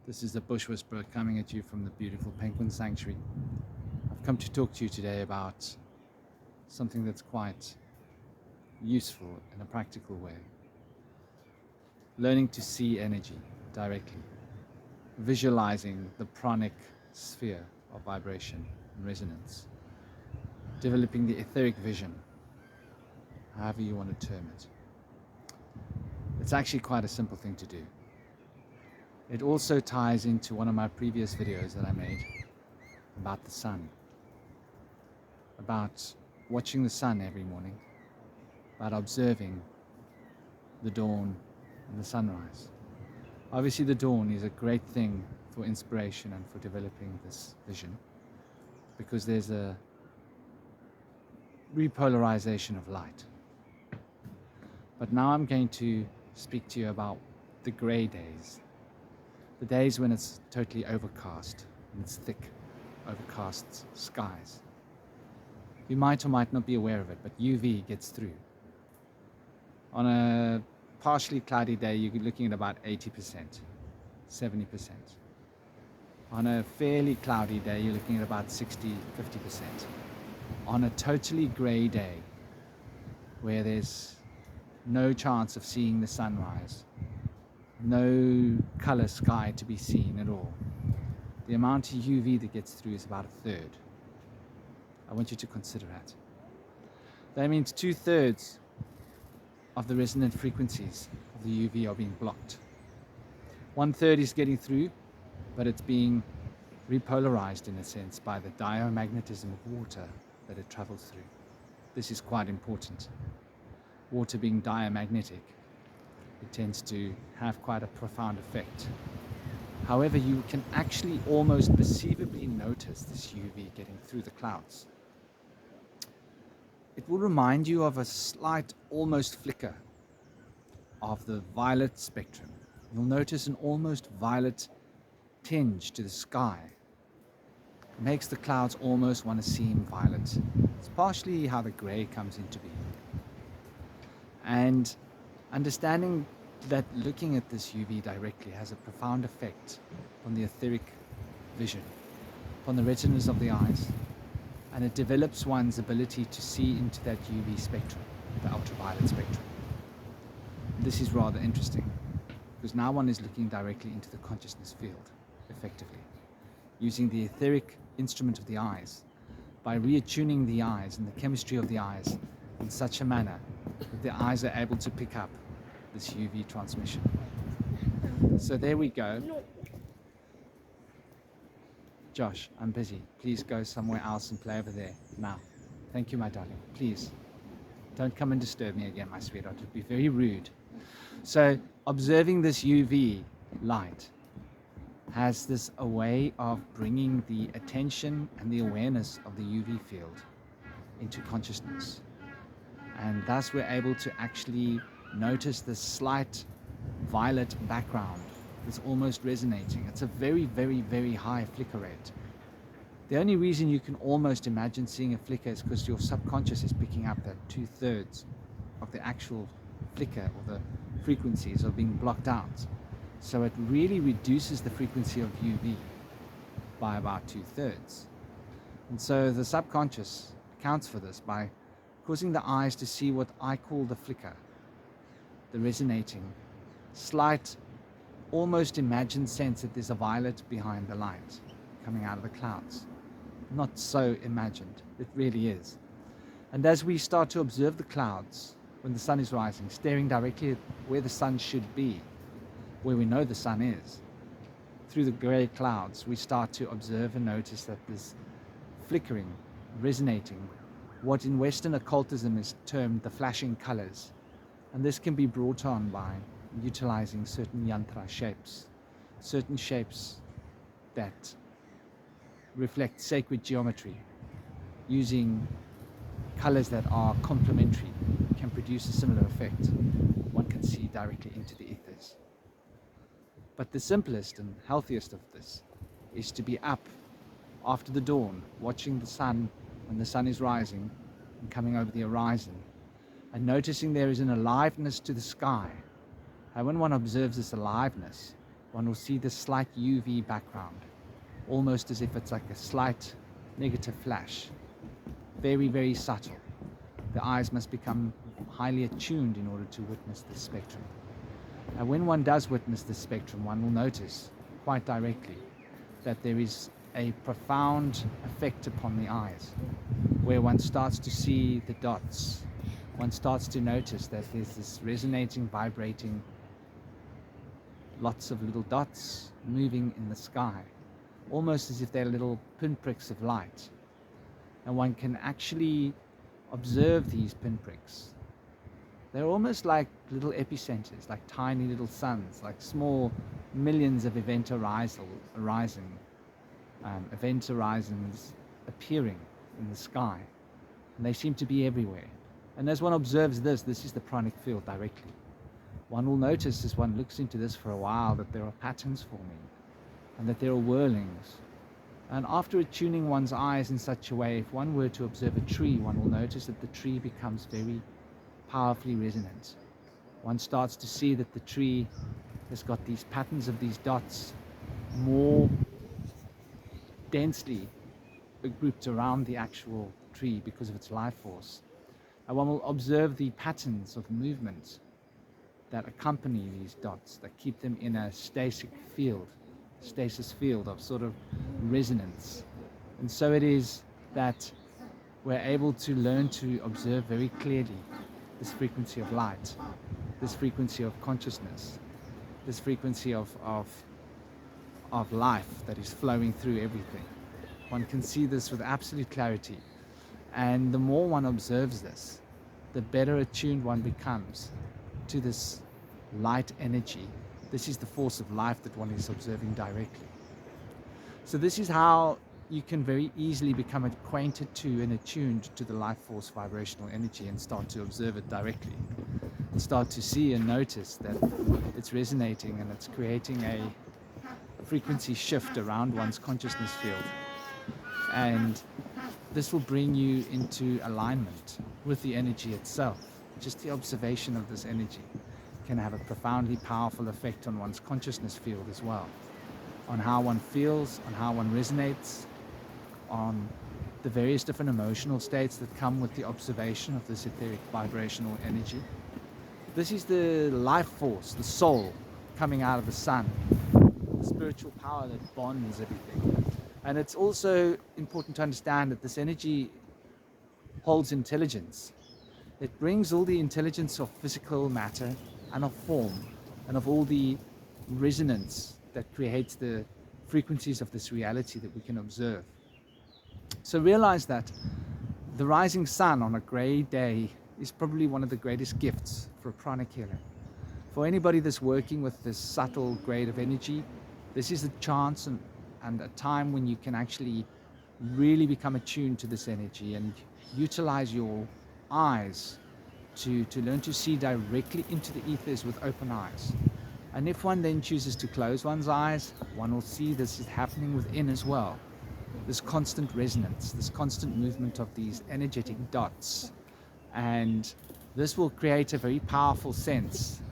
This is the Bush Whisperer coming at you from the beautiful Penguin Sanctuary. I've come to talk to you today about something that's quite useful in a practical way. Learning to see energy directly. Visualizing the pranic sphere of vibration and resonance. Developing the etheric vision, however you want to term it. It's actually quite a simple thing to do. It also ties into one of my previous videos that I made about the sun, about watching the sun every morning, about observing the dawn and the sunrise. Obviously the dawn is a great thing for inspiration and for developing this vision, because there's a repolarization of light. But now I'm going to speak to you about the gray days. The days when it's totally overcast and it's thick, overcast skies. You might or might not be aware of it, but UV gets through. On a partially cloudy day, you're looking at about 80%, 70%. On a fairly cloudy day, you're looking at about 60, 50%. On a totally grey day, where there's no chance of seeing the sunrise, no color sky to be seen at all, the amount of UV that gets through is about 1/3. I want you to consider that. That means 2/3 of the resonant frequencies of the UV are being blocked. 1/3 is getting through, but it's being repolarized in a sense by the diamagnetism of water that it travels through. This is quite important. Water being diamagnetic, it tends to have quite a profound effect. However, you can actually almost perceivably notice this UV getting through the clouds. It will remind you of a slight, almost flicker of the violet spectrum. You'll notice an almost violet tinge to the sky. It makes the clouds almost want to seem violet. It's partially how the grey comes into being. And understanding that looking at this UV directly has a profound effect on the etheric vision, on the retinas of the eyes, and it develops one's ability to see into that UV spectrum, the ultraviolet spectrum. This is rather interesting, because now one is looking directly into the consciousness field, effectively, using the etheric instrument of the eyes, by reattuning the eyes and the chemistry of the eyes in such a manner that the eyes are able to pick up this UV transmission. So there we go. Josh, I'm busy. Please go somewhere else and play over there now. Thank you, my darling. Please don't come and disturb me again, my sweetheart. It would be very rude. So observing this UV light has this a way of bringing the attention and the awareness of the UV field into consciousness. And thus we're able to actually notice this slight violet background that's almost resonating. It's a very, very, very high flicker rate. The only reason you can almost imagine seeing a flicker is because your subconscious is picking up that 2/3 of the actual flicker, or the frequencies are being blocked out. So it really reduces the frequency of UV by about 2/3. And so the subconscious accounts for this by causing the eyes to see what I call the flicker, the resonating, slight, almost imagined sense that there's a violet behind the light coming out of the clouds. Not so imagined, it really is. And as we start to observe the clouds when the sun is rising, staring directly at where the sun should be, where we know the sun is, through the grey clouds, we start to observe and notice that there's flickering, resonating, what in Western occultism is termed the flashing colors. And this can be brought on by utilizing certain yantra shapes, certain shapes that reflect sacred geometry, using colors that are complementary, can produce a similar effect. One can see directly into the ethers. But the simplest and healthiest of this is to be up after the dawn, watching the sun when the sun is rising and coming over the horizon, and noticing there is an aliveness to the sky. And when one observes this aliveness, one will see this slight UV background, almost as if it's like a slight negative flash. Very, very subtle. The eyes must become highly attuned in order to witness this spectrum. And when one does witness this spectrum, one will notice quite directly that there is a profound effect upon the eyes, where one starts to see the dots. One starts to notice that there's this resonating, vibrating, lots of little dots moving in the sky, almost as if they're little pinpricks of light. And one can actually observe these pinpricks. They're almost like little epicenters, like tiny little suns, like small millions of event horizons appearing in the sky. And they seem to be everywhere. And as one observes this is the pranic field directly. One will notice as one looks into this for a while that there are patterns forming and that there are whirlings. And after attuning one's eyes in such a way, if one were to observe a tree, one will notice that the tree becomes very powerfully resonant. One starts to see that the tree has got these patterns of these dots more densely grouped around the actual tree because of its life force. And one will observe the patterns of movement that accompany these dots, that keep them in a stasis field of sort of resonance. And so it is that we're able to learn to observe very clearly this frequency of light, this frequency of consciousness, this frequency of life that is flowing through everything. One can see this with absolute clarity. And the more one observes this, the better attuned one becomes to this light energy. This is the force of life that one is observing directly. So this is how you can very easily become acquainted to and attuned to the life force vibrational energy and start to observe it directly. And start to see and notice that it's resonating and it's creating a frequency shift around one's consciousness field. And this will bring you into alignment with the energy itself. Just the observation of this energy can have a profoundly powerful effect on one's consciousness field as well, on how one feels, on how one resonates, on the various different emotional states that come with the observation of this etheric vibrational energy. This is the life force, the soul coming out of the sun, the spiritual power that bonds everything. And it's also important to understand that this energy holds intelligence. It brings all the intelligence of physical matter and of form and of all the resonance that creates the frequencies of this reality that we can observe. So realize that the rising sun on a grey day is probably one of the greatest gifts for a pranic healer. For anybody that's working with this subtle grade of energy, this is a chance and a time when you can actually really become attuned to this energy and utilize your eyes to learn to see directly into the ethers with open eyes. And if one then chooses to close one's eyes, one will see this is happening within as well. This constant resonance, this constant movement of these energetic dots. And this will create a very powerful sense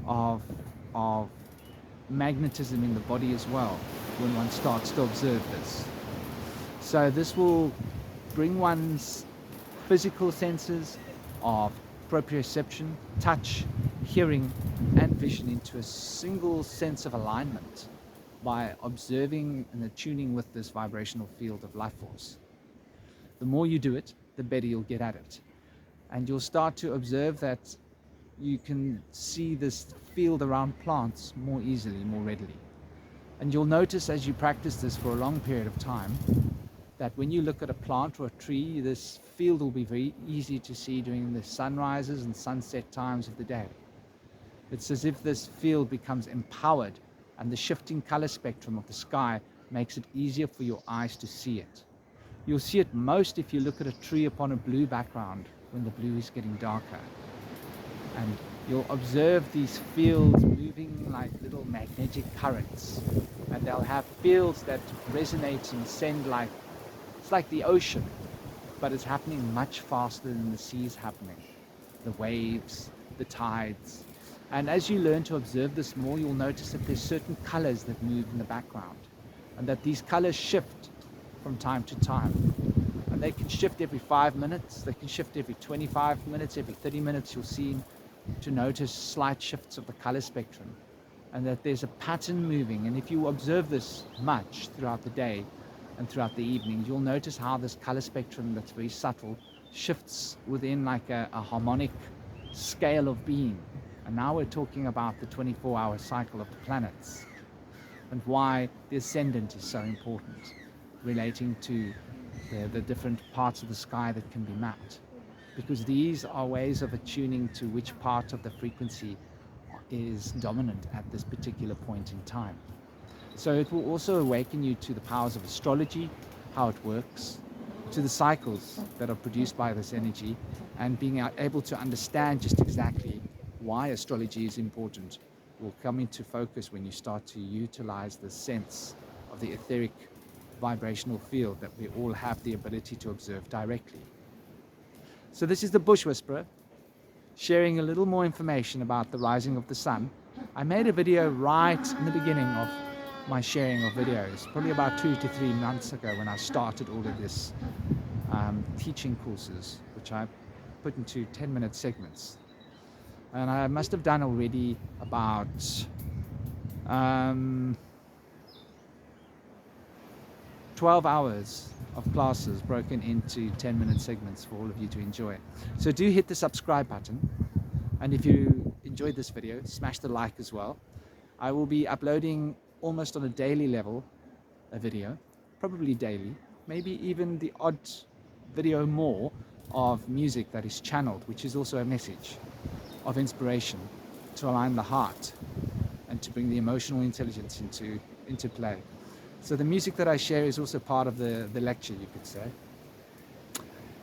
of magnetism in the body as well when one starts to observe this. So this will bring one's physical senses of proprioception, touch, hearing, and vision into a single sense of alignment by observing and attuning with this vibrational field of life force. The more you do it, the better you'll get at it. And you'll start to observe that you can see this field around plants more easily, more readily. And you'll notice as you practice this for a long period of time that when you look at a plant or a tree, this field will be very easy to see during the sunrises and sunset times of the day. It's as if this field becomes empowered and the shifting color spectrum of the sky makes it easier for your eyes to see it. You'll see it most if you look at a tree upon a blue background when the blue is getting darker. And you'll observe these fields moving like little magnetic currents. And they'll have fields that resonate and send like, it's like the ocean, but it's happening much faster than the sea's happening. The waves, the tides, And as you learn to observe this more, you'll notice that there's certain colors that move in the background, and that these colors shift from time to time. And they can shift every 5 minutes, they can shift every 25 minutes, every 30 minutes. You'll seem to notice slight shifts of the color spectrum, and that there's a pattern moving. And if you observe this much throughout the day and throughout the evening, you'll notice how this color spectrum that's very subtle shifts within like a harmonic scale of being. And now we're talking about the 24-hour cycle of the planets, and why the ascendant is so important, relating to the different parts of the sky that can be mapped, because these are ways of attuning to which part of the frequency is dominant at this particular point in time. So it will also awaken you to the powers of astrology, how it works, to the cycles that are produced by this energy, and being able to understand just exactly why astrology is important will come into focus when you start to utilize the sense of the etheric vibrational field that we all have the ability to observe directly. So this is the Bush Whisperer, sharing a little more information about the rising of the sun. I made a video right in the beginning of my sharing of videos, probably about 2 to 3 months ago, when I started all of this teaching courses, which I put into 10-minute segments. And I must have done already about 12 hours of classes broken into 10-minute segments for all of you to enjoy. So do hit the subscribe button, and if you enjoyed this video, smash the like as well. I will be uploading almost on a daily level a video, probably daily, maybe even the odd video more of music that is channeled, which is also a message of inspiration to align the heart and to bring the emotional intelligence into play. So the music that I share is also part of the lecture, you could say.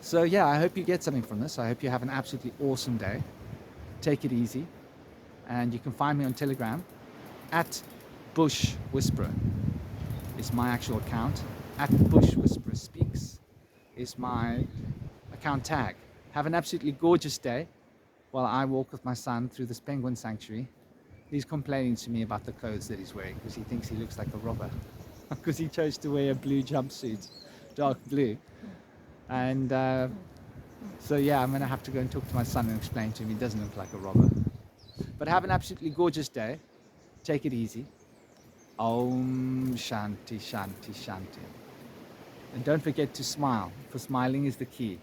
So yeah, I hope you get something from this. I hope you have an absolutely awesome day. Take it easy. And you can find me on Telegram at BushWhisperer is my actual account. At BushWhispererSpeaks is my account tag. Have an absolutely gorgeous day while I walk with my son through this penguin sanctuary. He's complaining to me about the clothes that he's wearing because he thinks he looks like a robber because he chose to wear a blue jumpsuit, dark blue. And so yeah, I'm gonna have to go and talk to my son and explain to him he doesn't look like a robber. But have an absolutely gorgeous day. Take it easy. Om Shanti Shanti Shanti. And don't forget to smile, for smiling is the key.